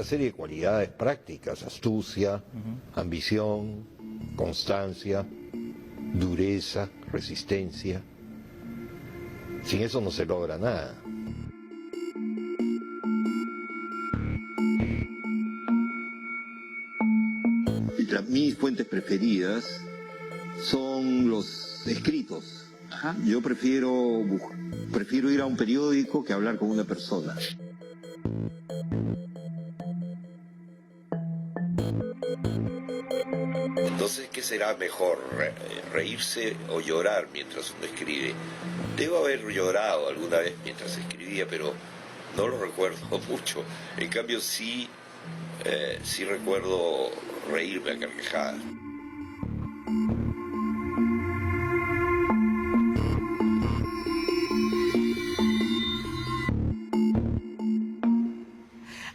una serie de cualidades prácticas: astucia, ambición, constancia, dureza, resistencia. Sin eso no se logra nada. Mis fuentes preferidas son los escritos. Ajá. Yo prefiero ir a un periódico que hablar con una persona. Entonces, ¿qué será mejor? ¿Reírse o llorar mientras uno escribe? Debo haber llorado alguna vez mientras escribía, pero no lo recuerdo mucho. En cambio, sí recuerdo reírme a carcajadas.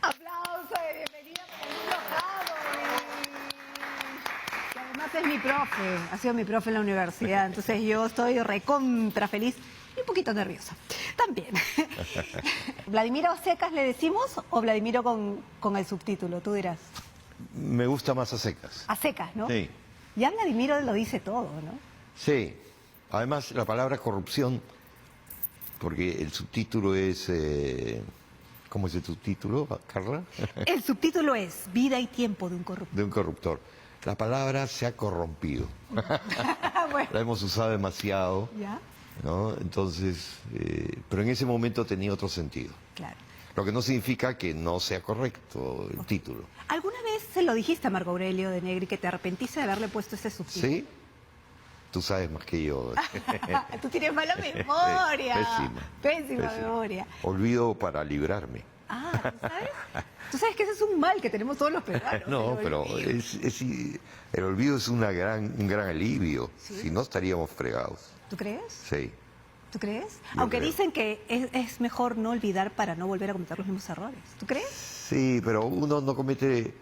Aplauso de bienvenida para el niño Jado. Que además es mi profe, ha sido mi profe en la universidad, entonces yo estoy recontra feliz y un poquito nerviosa también. ¿Vladimiro a secas le decimos o Vladimiro con el subtítulo? Tú dirás. Me gusta más a secas. A secas, ¿no? Sí. Ya Vladimiro lo dice todo, ¿no? Sí. Además, la palabra corrupción, porque el subtítulo es... ¿Cómo es el subtítulo, Carla? El subtítulo es Vida y tiempo de un corrupto. De un corruptor. La palabra se ha corrompido. Bueno. La hemos usado demasiado, ¿Ya? ¿no? Entonces, pero en ese momento tenía otro sentido. Claro. Lo que no significa que no sea correcto el título. ¿Alguna vez se lo dijiste a Marco Aurelio de Negri que te arrepentiste de haberle puesto ese subtítulo? ¿Sí? Tú sabes más que yo. Tú tienes mala memoria. Pésima. Memoria. Olvido para librarme. Ah, ¿tú sabes? Tú sabes que ese es un mal que tenemos todos los peruanos. No, pero el olvido es un gran alivio. ¿Sí? Si no, estaríamos fregados. ¿Tú crees? Sí. ¿Tú crees? Yo Aunque creo. dicen que es mejor no olvidar para no volver a cometer los mismos errores. ¿Tú crees? Sí, pero uno no comete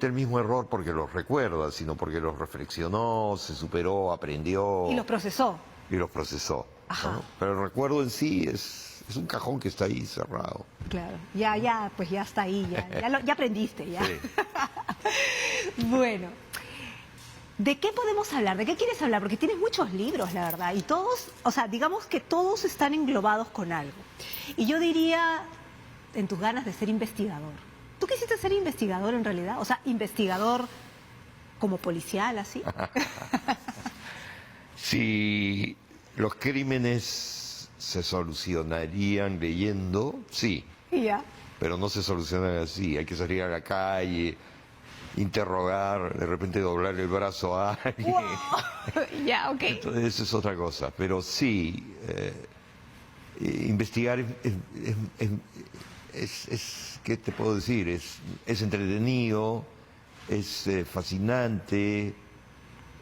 el mismo error porque los recuerda, sino porque los reflexionó, se superó, aprendió. Y los procesó. Y los procesó. Ajá. ¿no? Pero el recuerdo en sí es un cajón que está ahí cerrado. Claro. Pues ya está ahí. Ya aprendiste, ya. Sí. Bueno. ¿De qué podemos hablar? ¿De qué quieres hablar? Porque tienes muchos libros, la verdad, y todos, o sea, digamos que todos están englobados con algo. Y yo diría, en tus ganas de ser investigador. ¿Tú quisiste ser investigador en realidad? O sea, investigador como policial, así. Si los crímenes se solucionarían leyendo, sí, Y ya. pero no se solucionan así. Hay que salir a la calle, interrogar, de repente doblar el brazo a alguien. Wow. Ya, ok. Entonces eso es otra cosa. Pero sí, investigar ¿qué te puedo decir? Es entretenido, es fascinante,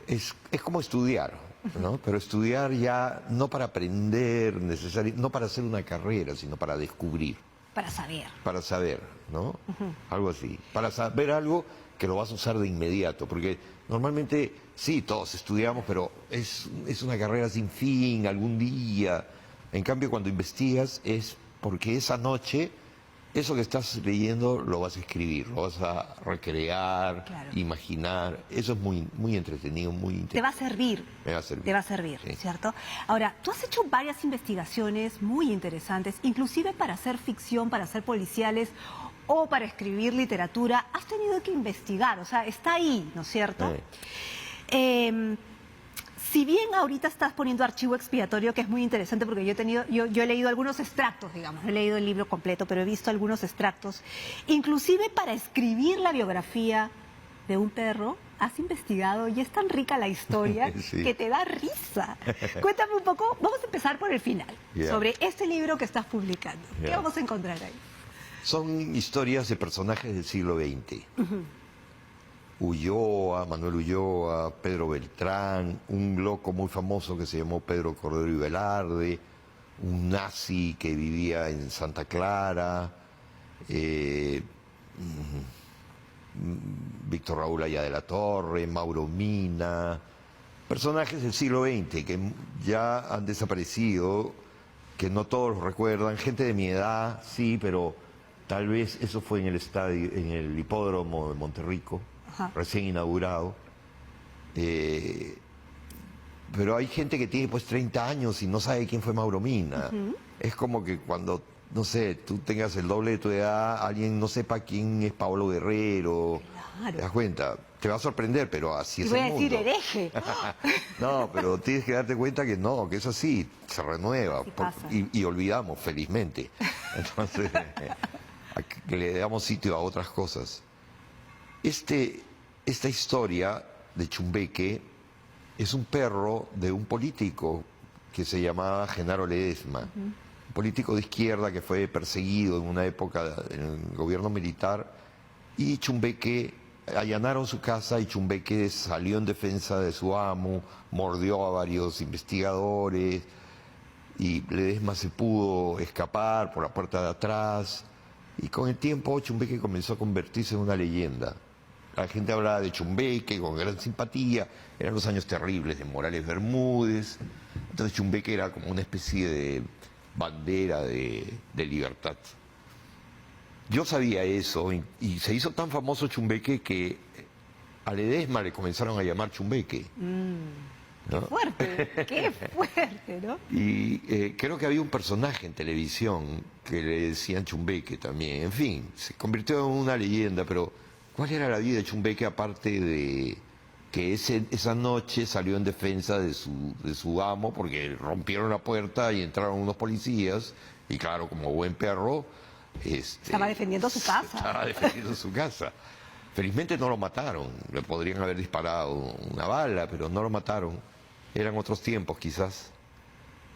es como estudiar, ¿no? Pero estudiar ya no para aprender no para hacer una carrera, sino para descubrir. Para saber. Para saber, ¿no? Algo así. Para saber algo que lo vas a usar de inmediato, porque normalmente sí, todos estudiamos, pero es una carrera sin fin, algún día. En cambio, cuando investigas es porque esa noche, eso que estás leyendo lo vas a escribir, lo vas a recrear, Claro. imaginar. Eso es muy entretenido, muy interesante. Te va a servir. Me va a servir. Te va a servir, Sí. ¿cierto? Ahora, tú has hecho varias investigaciones muy interesantes, inclusive para hacer ficción, para hacer policiales o para escribir literatura. Has tenido que investigar, o sea, está ahí, ¿no es cierto? Si bien ahorita estás poniendo Archivo Expiatorio, que es muy interesante porque yo he leído algunos extractos, digamos, no he leído el libro completo, pero he visto algunos extractos, inclusive para escribir la biografía de un perro, has investigado y es tan rica la historia Sí. que te da risa. Cuéntame un poco, vamos a empezar por el final, sobre este libro que estás publicando. ¿Qué vamos a encontrar ahí? Son historias de personajes del siglo XX. Ulloa, Manuel Ulloa, Pedro Beltrán, un loco muy famoso que se llamó Pedro Cordero y Velarde, un nazi que vivía en Santa Clara, Víctor Raúl Aya de la Torre, Mauro Mina, personajes del siglo XX que ya han desaparecido, que no todos los recuerdan, gente de mi edad, sí, pero Tal vez eso fue en el estadio, en el hipódromo de Monterrico, Ajá. recién inaugurado. Pero hay gente que tiene pues 30 años y no sabe quién fue Mauro Mina. Es como que cuando, no sé, tú tengas el doble de tu edad, alguien no sepa quién es Paolo Guerrero. Claro. ¿Te das cuenta? Te va a sorprender, pero así Y es voy el a decir mundo. hereje. No, pero tienes que darte cuenta que no, que es así, se renueva. Así pasa. Y olvidamos, felizmente. Entonces, que le damos sitio a otras cosas. Esta historia de Chumbeque es un perro de un político que se llamaba Genaro Ledesma, un político de izquierda que fue perseguido en una época en el gobierno militar, y Chumbeque, allanaron su casa y Chumbeque salió en defensa de su amo, mordió a varios investigadores y Ledesma se pudo escapar por la puerta de atrás, y con el tiempo Chumbeque comenzó a convertirse en una leyenda. La gente hablaba de Chumbeque con gran simpatía, eran los años terribles de Morales Bermúdez, entonces Chumbeque era como una especie de bandera de libertad. Yo sabía eso y se hizo tan famoso Chumbeque que a Ledesma le comenzaron a llamar Chumbeque. ¿no? Qué fuerte, ¿no? Y creo que había un personaje en televisión que le decían Chumbeque también. En fin, se convirtió en una leyenda, pero ¿cuál era la vida de Chumbeque aparte de que esa noche salió en defensa de su amo porque rompieron la puerta y entraron unos policías y claro, como buen perro... estaba defendiendo su casa. Estaba defendiendo su casa. Felizmente no lo mataron, le podrían haber disparado una bala, pero no lo mataron. Eran otros tiempos quizás.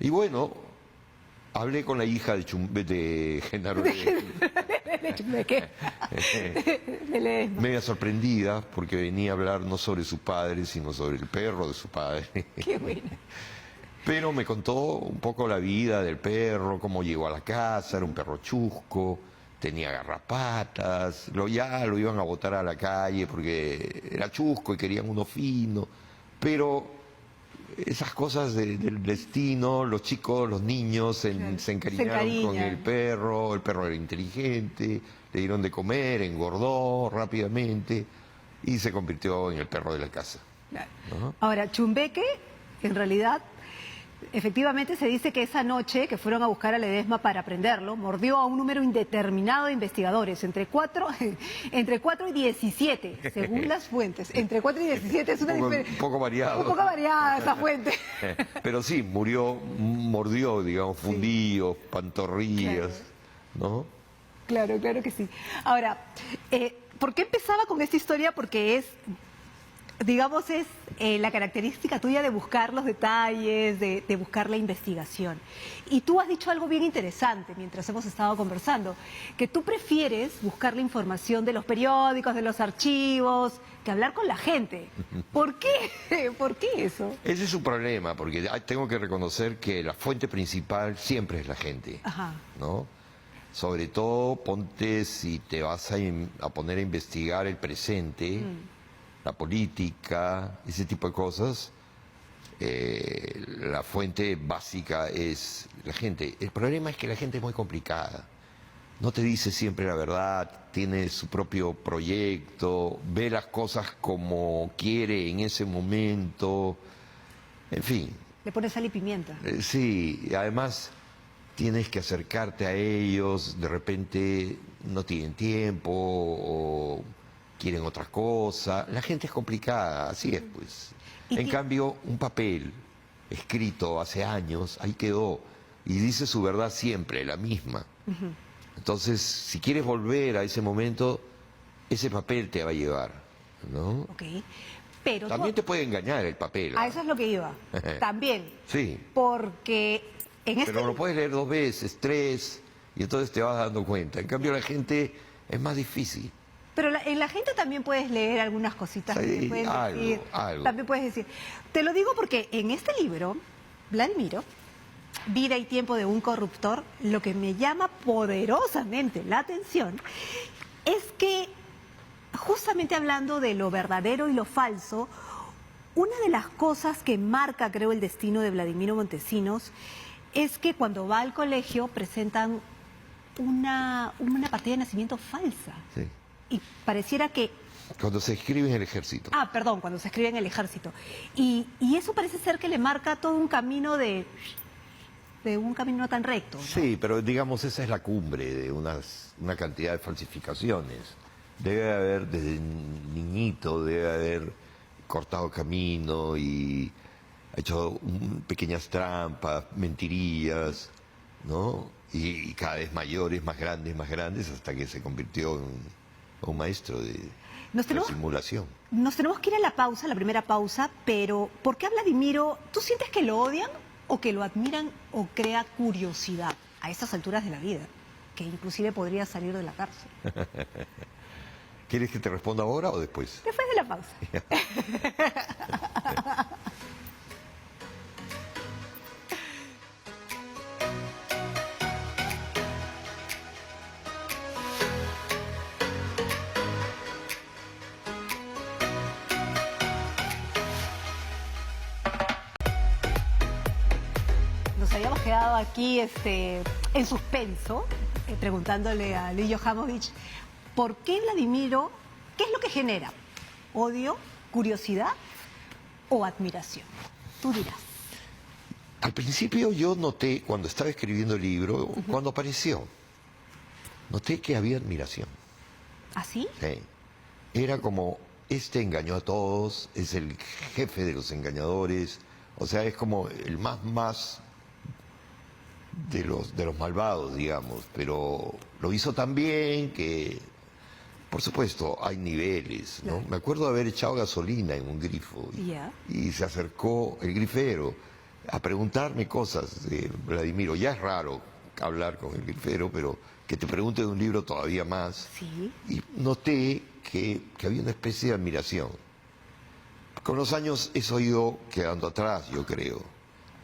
Y bueno, hablé con la hija de Genaro De Chumbeque. De Ledesma. media sorprendida porque venía a hablar no sobre su padre, sino sobre el perro de su padre. Qué buena. Pero me contó un poco la vida del perro, cómo llegó a la casa, era un perro chusco, tenía garrapatas, ya lo iban a botar a la calle porque era chusco y querían uno fino, pero esas cosas del destino, los chicos, los niños se encariñaron con el perro era inteligente, le dieron de comer, engordó rápidamente y se convirtió en el perro de la casa. Claro. ¿No? Ahora, Chumbeque, en realidad, efectivamente se dice que esa noche que fueron a buscar a Ledesma para prenderlo, mordió a un número indeterminado de investigadores, entre 4 y 17, según las fuentes. Entre 4 y 17 es una diferencia. Un poco variado. Un poco variada esa fuente. Pero sí, mordió, digamos, fundillos, pantorrillas, ¿no? Claro, claro que sí. Ahora, ¿por qué empezaba con esta historia? Porque es, digamos, es la característica tuya de buscar los detalles, de buscar la investigación. Y tú has dicho algo bien interesante mientras hemos estado conversando, que tú prefieres buscar la información de los periódicos, de los archivos, que hablar con la gente. ¿Por qué? ¿Por qué eso? Ese es un problema, porque tengo que reconocer que la fuente principal siempre es la gente, Ajá. ¿no? Sobre todo, ponte si te vas a poner a investigar el presente, la política, ese tipo de cosas, la fuente básica es la gente. El problema es que la gente es muy complicada. No te dice siempre la verdad, tiene su propio proyecto, ve las cosas como quiere en ese momento, en fin. Le pones sal y pimienta. Sí, además tienes que acercarte a ellos, de repente no tienen tiempo o quieren otra cosa. La gente es complicada, así es pues. En cambio, un papel escrito hace años, ahí quedó, y dice su verdad siempre, la misma. Entonces, si quieres volver a ese momento, ese papel te va a llevar, ¿no? Ok. Pero también te puede engañar el papel. A eso es lo que iba. También. Sí. Porque en este... Pero lo puedes leer 2 veces, 3, y entonces te vas dando cuenta. En cambio, la gente es más difícil. Pero en la gente también puedes leer algunas cositas que te pueden decir. Algo. También puedes decir. Te lo digo porque en este libro, Vladimiro, Vida y tiempo de un corruptor, lo que me llama poderosamente la atención es que, justamente hablando de lo verdadero y lo falso, una de las cosas que marca, creo, el destino de Vladimiro Montesinos es que cuando va al colegio presentan una partida de nacimiento falsa. Sí. Y pareciera que... Cuando se escribe en el ejército. Ah, perdón, cuando se escribe en el ejército. Y eso parece ser que le marca todo un camino de un camino no tan recto, ¿no? Sí, pero digamos esa es la cumbre de una cantidad de falsificaciones. Debe haber, desde niñito, debe haber cortado camino y hecho pequeñas trampas, mentirillas, ¿no? Y cada vez mayores, más grandes, hasta que se convirtió en un maestro de la simulación. Nos tenemos que ir a la pausa, la primera pausa, pero ¿por qué a Vladimiro tú sientes que lo odian o que lo admiran o crea curiosidad a estas alturas de la vida? Que inclusive podría salir de la cárcel. ¿Quieres que te responda ahora o después? Después de la pausa. Nos habíamos quedado aquí en suspenso, preguntándole a Lillo Jamovich, ¿por qué Vladimiro, qué es lo que genera? ¿Odio, curiosidad o admiración? Tú dirás. Al principio yo noté, cuando estaba escribiendo el libro, cuando apareció, noté que había admiración. ¿Así? Sí. Era como, engañó a todos, es el jefe de los engañadores, o sea, es como el más de los malvados, digamos, pero lo hizo tan bien que, por supuesto, hay niveles, ¿no? Claro. Me acuerdo de haber echado gasolina en un grifo y se acercó el grifero a preguntarme cosas de Vladimiro. Ya es raro hablar con el grifero, pero que te pregunte de un libro todavía más. Sí. Y noté que había una especie de admiración. Con los años eso ha ido quedando atrás, yo creo.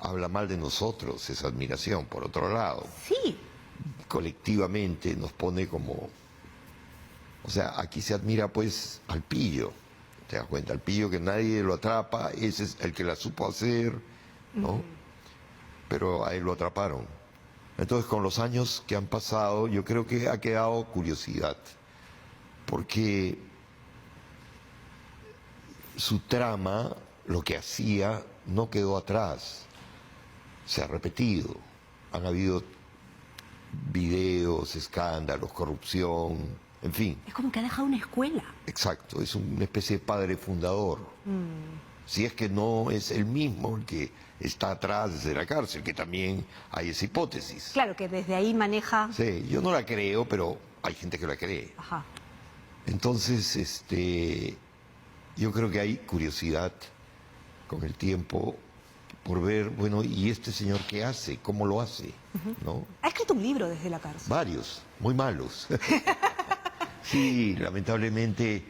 Habla mal de nosotros esa admiración, por otro lado. Sí. Colectivamente nos pone como... O sea, aquí se admira pues al pillo, ¿te das cuenta? Al pillo que nadie lo atrapa, ese es el que la supo hacer, ¿no? Pero a él lo atraparon. Entonces, con los años que han pasado, yo creo que ha quedado curiosidad, porque su trama, lo que hacía, no quedó atrás, se ha repetido. Han habido videos, escándalos, corrupción, en fin. Es como que ha dejado una escuela. Exacto, es una especie de padre fundador. Si es que no es el mismo el que está atrás desde la cárcel, que también hay esa hipótesis. Claro, que desde ahí maneja... Sí, yo no la creo, pero hay gente que la cree. Ajá. Entonces, yo creo que hay curiosidad con el tiempo por ver, bueno, ¿y este señor qué hace? ¿Cómo lo hace? ¿No? Ha escrito un libro desde la cárcel. Varios, muy malos. Sí, lamentablemente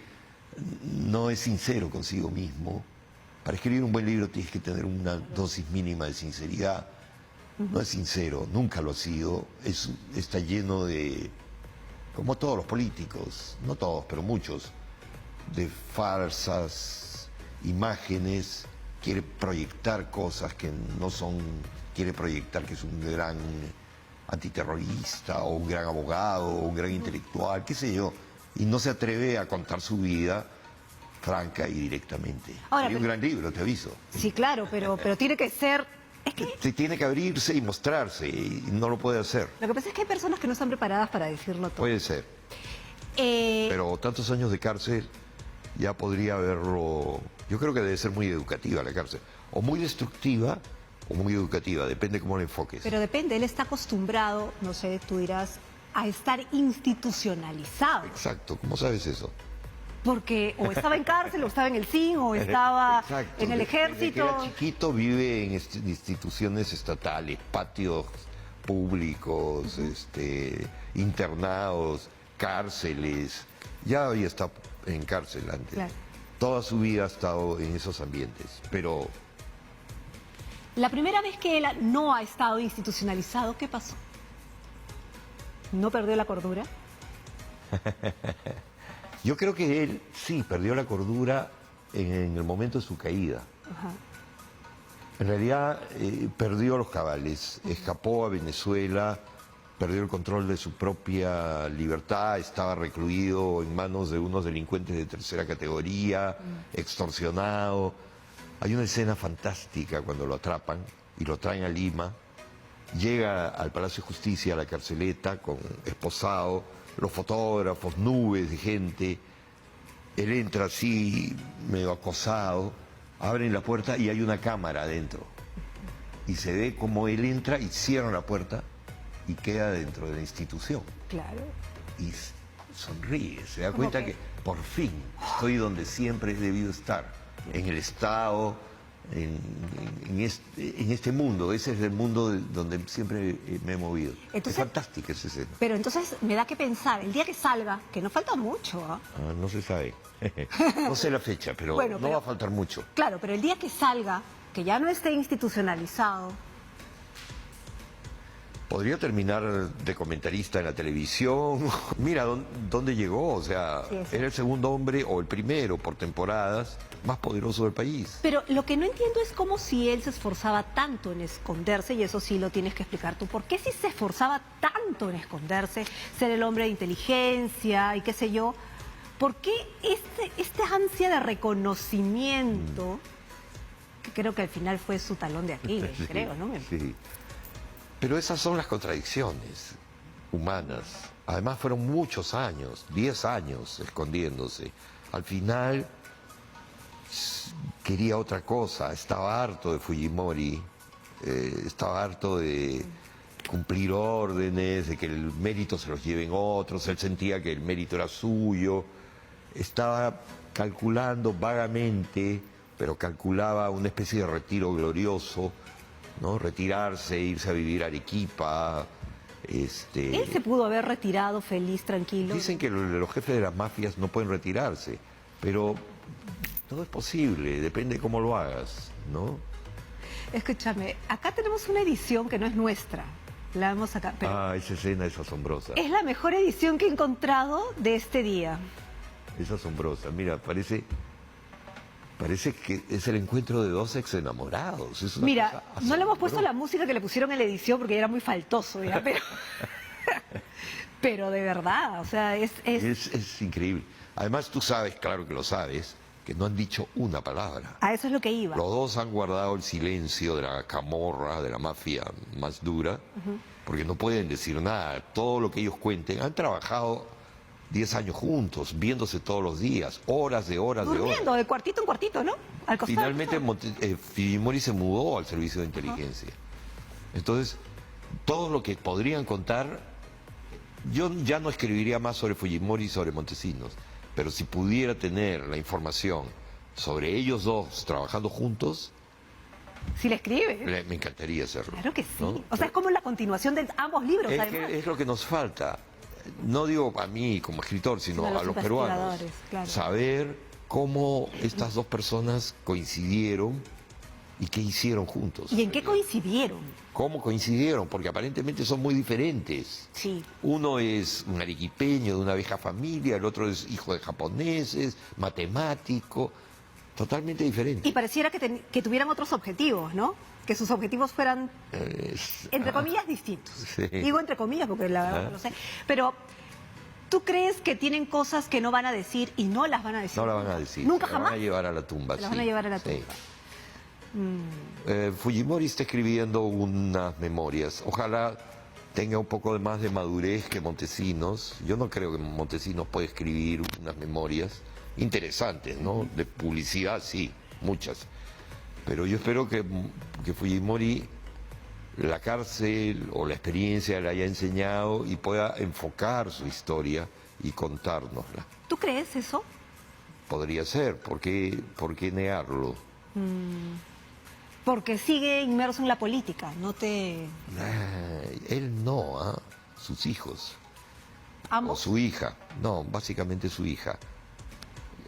no es sincero consigo mismo. Para escribir un buen libro tienes que tener una dosis mínima de sinceridad. No es sincero, nunca lo ha sido. Está lleno de, como todos los políticos, no todos, pero muchos, de falsas imágenes. Quiere proyectar cosas que no son, quiere proyectar que es un gran antiterrorista o un gran abogado o un gran intelectual, qué sé yo, y no se atreve a contar su vida franca y directamente. Ahora, Hay un gran libro, te aviso. Sí, claro, pero tiene que ser... Es que Tiene que abrirse y mostrarse, y no lo puede hacer. lo que pasa es que hay personas que no están preparadas para decirlo todo. Puede ser, pero tantos años de cárcel ya podría haberlo... Yo creo que debe ser muy educativa la cárcel, o muy destructiva o muy educativa, depende cómo lo enfoques. Pero depende, él está acostumbrado, no sé, tú dirás, a estar institucionalizado. Exacto, ¿cómo sabes eso? Porque o estaba en cárcel, o estaba en el CIN, o estaba Exacto, en el desde que ejército. era chiquito vive en instituciones estatales, patios públicos, internados, cárceles. Ya había estado en cárcel antes. Claro. Toda su vida ha estado en esos ambientes, pero La primera vez que él no ha estado institucionalizado, ¿qué pasó? ¿No perdió la cordura? yo creo que él sí perdió la cordura en el momento de su caída. Ajá. En realidad perdió los cabales, escapó a Venezuela perdió el control de su propia libertad, estaba recluido en manos de unos delincuentes de tercera categoría, extorsionado. Hay una escena fantástica cuando lo atrapan y lo traen a Lima. Llega al Palacio de Justicia, a la carceleta, esposado, los fotógrafos, nubes de gente. Él entra así, medio acosado, abren la puerta y hay una cámara adentro. Y se ve como él entra y cierran la puerta y queda dentro de la institución. Claro. Y sonríe, se da cuenta que por fin estoy donde siempre he debido estar, en el Estado, en este mundo. Ese es el mundo donde siempre me he movido. Entonces, es fantástica esa escena. Pero entonces me da que pensar, el día que salga, que no falta mucho, ¿ah? No se sabe. No sé la fecha, pero Bueno, no va a faltar mucho. Claro, pero el día que salga, que ya no esté institucionalizado. Podría terminar de comentarista en la televisión. Mira dónde llegó. O sea, Sí, era el segundo hombre, o el primero por temporadas, más poderoso del país. Pero lo que no entiendo es cómo si él se esforzaba tanto en esconderse, y eso sí lo tienes que explicar tú, ¿por qué si se esforzaba tanto en esconderse, ser el hombre de inteligencia y qué sé yo? ¿Por qué esta ansia de reconocimiento, que creo que al final fue su talón de Aquiles, Sí, creo, ¿no? Sí. Pero esas son las contradicciones humanas. Además fueron muchos años, 10 años escondiéndose. Al final quería otra cosa, estaba harto de Fujimori, estaba harto de cumplir órdenes, de que el mérito se los lleven otros, él sentía que el mérito era suyo, estaba calculando vagamente, pero calculaba una especie de retiro glorioso, ¿no? Retirarse, irse a vivir a Arequipa. Él se pudo haber retirado feliz, tranquilo. Dicen que los jefes de las mafias no pueden retirarse, pero todo es posible, depende de cómo lo hagas, ¿no? Escúchame, acá tenemos una edición que no es nuestra. La vemos acá. Pero Esa escena es asombrosa. es la mejor edición que he encontrado de este día. Es asombrosa. Mira, parece que es el encuentro de dos ex enamorados. Es una Mira, cosa no le hemos puesto la asombrosa. música que le pusieron en la edición porque era muy faltoso, ya, pero de verdad, o sea, Es increíble. Además, tú sabes, claro que lo sabes, que no han dicho una palabra. a eso es lo que iba. Los dos han guardado el silencio de la camorra, de la mafia más dura, porque no pueden decir nada. Todo lo que ellos cuenten, han trabajado 10 años juntos, viéndose todos los días, horas de horas de horas. Durmiendo de cuartito en cuartito, ¿no? Al costado. Finalmente Fujimori se mudó al servicio de inteligencia. Entonces, todo lo que podrían contar, yo ya no escribiría más sobre Fujimori y sobre Montesinos, pero si pudiera tener la información sobre ellos dos trabajando juntos, Si le escribe. me encantaría hacerlo. Claro que sí. ¿no? O sea, es como la continuación de ambos libros, Es, además. es lo que nos falta. No digo a mí como escritor, sino Sino a los peruanos. investigadores, claro. Saber cómo estas dos personas coincidieron y qué hicieron juntos. ¿Y en qué coincidieron? ¿Cómo coincidieron? Porque aparentemente son muy diferentes. Sí. Uno es un arequipeño de una vieja familia, el otro es hijo de japoneses, matemático, totalmente diferente. Y pareciera que tuvieran otros objetivos, ¿no? Que sus objetivos fueran, entre comillas, distintos. Sí. Digo entre comillas porque la verdad no lo sé. Pero, ¿tú crees que tienen cosas que no van a decir y no las van a decir? No la van a decir. ¿Nunca la jamás? van a llevar a la tumba. Se las van a sí, llevar a la sí. tumba. Fujimori está escribiendo unas memorias. Ojalá tenga un poco de más de madurez que Montesinos. Yo no creo que Montesinos pueda escribir unas memorias interesantes, ¿no? De publicidad, sí, muchas. Pero yo espero que Fujimori, la cárcel o la experiencia le haya enseñado y pueda enfocar su historia y contárnosla. ¿Tú crees eso? Podría ser, por qué negarlo? Porque sigue inmerso en la política, no te... Él no, sus hijos. O Ambos. su hija, no, básicamente su hija.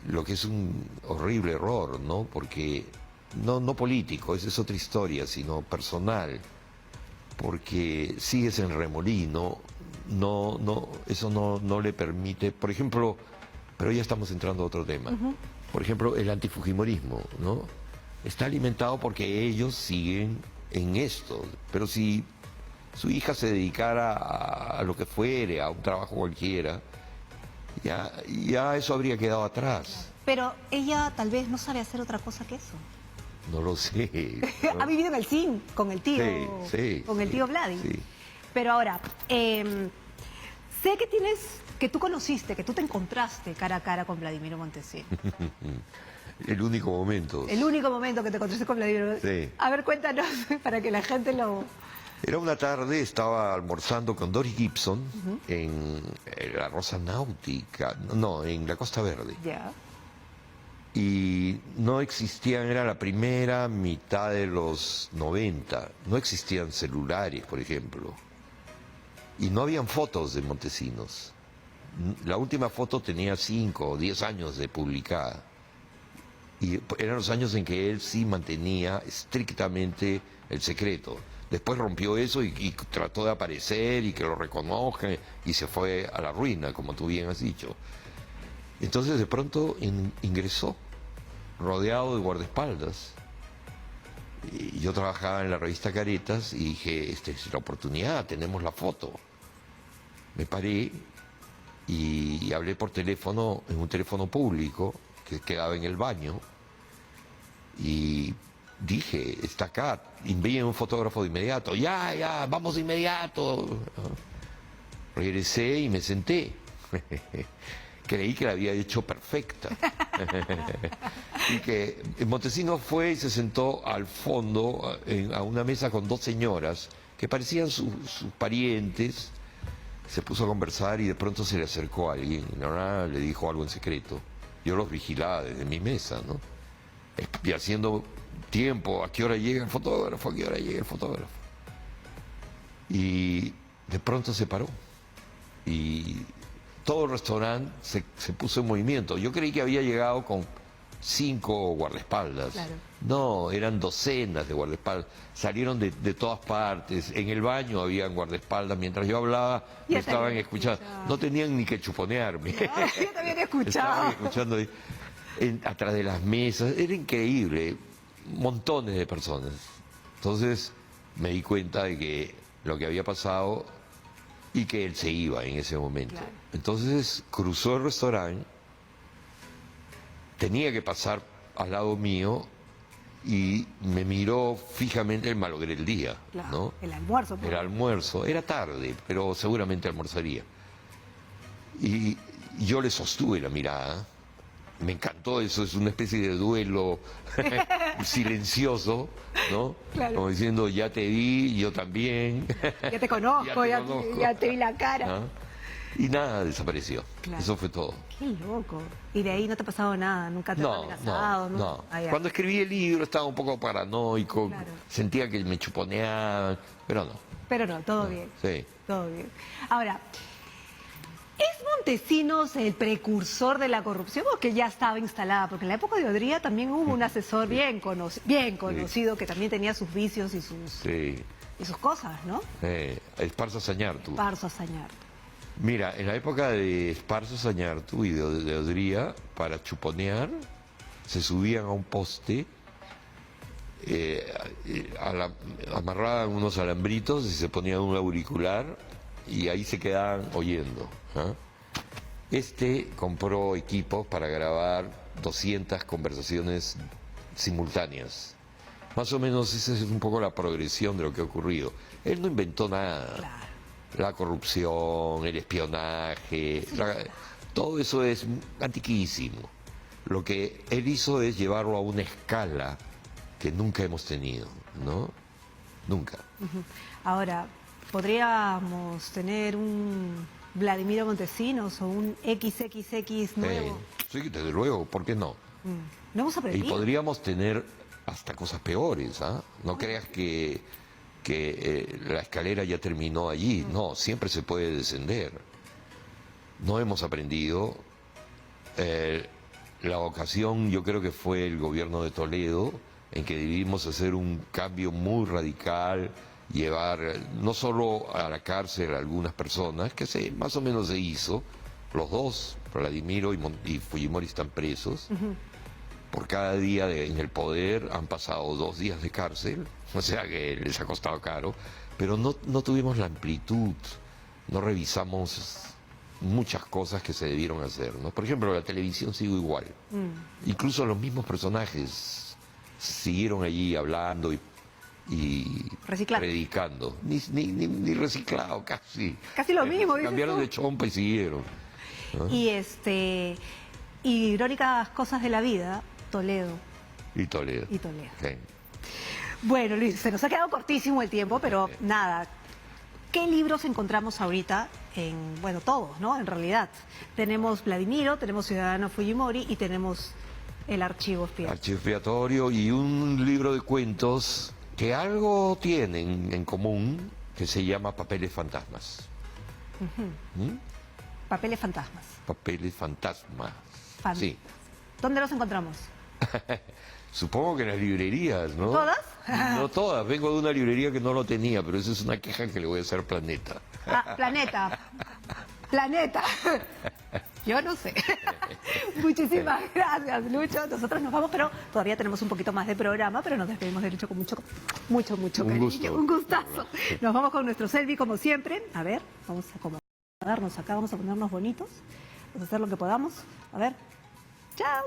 Lo que es un horrible error, ¿no? Porque, no político, esa es otra historia, sino personal. Porque sigues en remolino, eso no le permite, por ejemplo, pero ya estamos entrando a otro tema. Por ejemplo, el antifujimorismo, ¿no? Está alimentado porque ellos siguen en esto. Pero si su hija se dedicara a lo que fuere, a un trabajo cualquiera, ya eso habría quedado atrás. Pero ella tal vez no sabe hacer otra cosa que eso. No lo sé. ¿no? Ha vivido en el CIN con el tío, con el tío Vladi. Sí. Pero ahora, sé que tú conociste, que tú te encontraste cara a cara con Vladimiro Montesinos. El único momento. El único momento que te encontraste con Vladimiro. Sí. A ver, cuéntanos para que la gente lo... Era una tarde, estaba almorzando con Doris Gibson en la Rosa Náutica, no, en la Costa Verde. Ya. Y no existían, era la primera mitad de los 90, no existían celulares, por ejemplo. Y no habían fotos de Montesinos. La última foto tenía 5 o 10 años de publicada. Y eran los años en que él sí mantenía estrictamente el secreto. Después rompió eso y trató de aparecer y que lo reconozcan y se fue a la ruina, como tú bien has dicho. Entonces de pronto ingresó, rodeado de guardaespaldas. Y yo trabajaba en la revista Caretas y dije, esta es la oportunidad, tenemos la foto. Me paré y hablé por teléfono, en un teléfono público que quedaba en el baño, y dije, está acá, envíen un fotógrafo de inmediato. Ya, vamos de inmediato. Regresé y me senté. Creí que la había hecho perfecta. Y que Montesinos fue y se sentó al fondo a una mesa con 2 señoras que parecían sus parientes. Se puso a conversar y de pronto se le acercó a alguien. Le dijo algo en secreto. Yo los vigilaba desde mi mesa, ¿no? Y haciendo tiempo, ¿a qué hora llega el fotógrafo? ¿A qué hora llega el fotógrafo? Y de pronto se paró. Y todo el restaurante se puso en movimiento. Yo creí que había llegado con 5 guardaespaldas. Claro. No, eran docenas de guardaespaldas. Salieron de todas partes. En el baño habían guardaespaldas. Mientras yo hablaba, me estaban escuchando. No tenían ni que chuponearme. No, yo también he escuchado. Estaban escuchando ahí, atrás de las mesas. Era increíble. Montones de personas. Entonces me di cuenta de que lo que había pasado y que él se iba en ese momento. Claro. Entonces cruzó el restaurante, tenía que pasar al lado mío y me miró fijamente, me malogré el día, Claro, ¿no? el almuerzo. El almuerzo, era tarde, pero seguramente almorzaría. Y yo le sostuve la mirada, me encantó eso, es una especie de duelo silencioso, ¿no? Claro. Como diciendo, ya te vi, yo también. Ya te conozco, ya te vi la cara. ¿Ah? Y nada, desapareció. Claro. Eso fue todo. Qué loco. Y de ahí no te ha pasado nada, nunca te has amenazado. No. Ah, ya. Cuando escribí el libro estaba un poco paranoico, Claro. sentía que me chuponeaban, pero no. Pero no, todo bien. Sí. Todo bien. Ahora, ¿es Montesinos el precursor de la corrupción o que ya estaba instalada? Porque en la época de Odría también hubo un asesor bien conocido que también tenía sus vicios y sus cosas, ¿no? Esparza Sañartu. Parzo Sañartu. Mira, en la época de Esparza Sañartu y de Odría, para chuponear, se subían a un poste, amarraban unos alambritos y se ponían un auricular y ahí se quedaban oyendo. ¿Ah? Compró equipos para grabar 200 conversaciones simultáneas. Más o menos esa es un poco la progresión de lo que ha ocurrido. Él no inventó nada. Claro. La corrupción, el espionaje, todo eso es antiquísimo. Lo que él hizo es llevarlo a una escala que nunca hemos tenido, ¿no? Nunca. Ahora, ¿podríamos tener un Vladimiro Montesinos o un XXX nuevo? Sí, desde luego, ¿por qué no? No hemos Y aprendido. podríamos tener hasta cosas peores, ¿ah? No creas que la escalera ya terminó allí. No, siempre se puede descender. No hemos aprendido. La ocasión yo creo que fue el gobierno de Toledo, en que debimos hacer un cambio muy radical, llevar no solo a la cárcel a algunas personas, que más o menos se hizo, los dos, Vladimiro y Fujimori están presos. Por cada día en el poder han pasado 2 días de cárcel, o sea que les ha costado caro, pero no tuvimos la amplitud, no revisamos muchas cosas que se debieron hacer, ¿no? Por ejemplo, la televisión sigue igual. Incluso los mismos personajes siguieron allí hablando y Reciclando. predicando. Ni reciclado, casi. Casi lo mismo, dices Cambiaron tú. de chompa y siguieron. ¿No? Y irónicas cosas de la vida, Toledo. Y Toledo. Y Toledo. Sí. Bueno, Luis, se nos ha quedado cortísimo el tiempo, pero nada. ¿Qué libros encontramos ahorita? Bueno, todos, ¿no? En realidad. Tenemos Vladimiro, tenemos Ciudadano Fujimori y tenemos el Archivo Expiatorio. Archivo expiatorio y un libro de cuentos que algo tienen en común, que se llama Papeles Fantasmas. ¿Mm? Papeles fantasmas. Papeles Fantasmas. Fan- Sí. ¿Dónde los encontramos? Supongo que en las librerías, ¿no? ¿Todas? No todas. Vengo de una librería que no lo tenía, pero esa es una queja que le voy a hacer a Planeta. Ah, Planeta. Planeta. Yo no sé. Muchísimas gracias, Lucho. Nosotros nos vamos, pero todavía tenemos un poquito más de programa, pero nos despedimos de Lucho con mucho Un cariño. gusto. Un gustazo. Nos vamos con nuestro selfie, como siempre. A ver, vamos a acomodarnos acá, vamos a ponernos bonitos. Vamos a hacer lo que podamos. A ver. Chao.